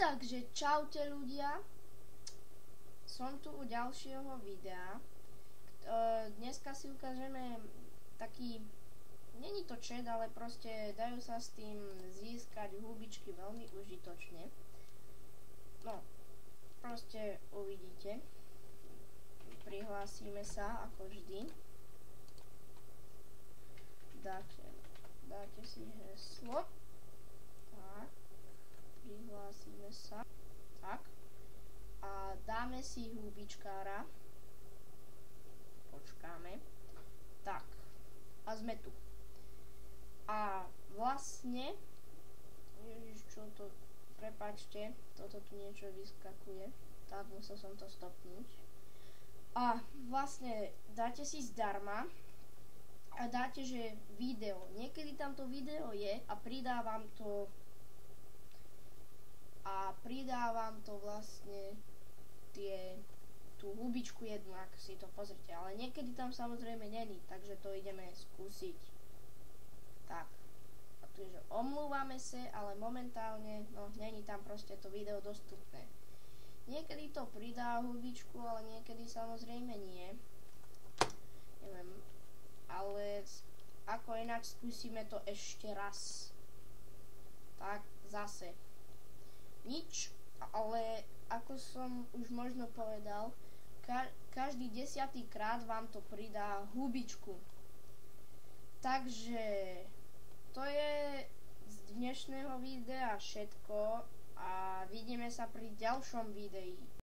Takže čaute ľudia, som tu u ďalšieho videa. Dneska si ukážeme taký, není to chat, ale proste dajú sa s tým získať hubičky veľmi užitočne. No, proste uvidíte. Prihlásime sa ako vždy. Dáte si heslo. Tak. Prihlásime sa. Tak. A dáme si hubičkára. Počkáme. Tak. A sme tu. A vlastne... Ježiš, čo to... Prepáčte, toto tu niečo vyskakuje. Tak, musel som to stopnúť. A vlastne dáte si zdarma a dáte, že video. Niekedy tam to video je a pridávam to vlastne tú hubičku jednu, ak si to pozrite. Ale niekedy tam samozrejme není, takže to ideme skúsiť. Tak. A tu je, že omlúvame sa, ale momentálne, no, není tam proste to video dostupné. Niekedy to pridá hubičku, ale niekedy samozrejme nie. Neviem. Ale ako inak skúsime to ešte raz. Tak, zase. Nič, ale ako som už možno povedal, každý 10. krát vám to pridá hubičku. Takže to je z dnešného videa všetko a vidíme sa pri ďalšom videi.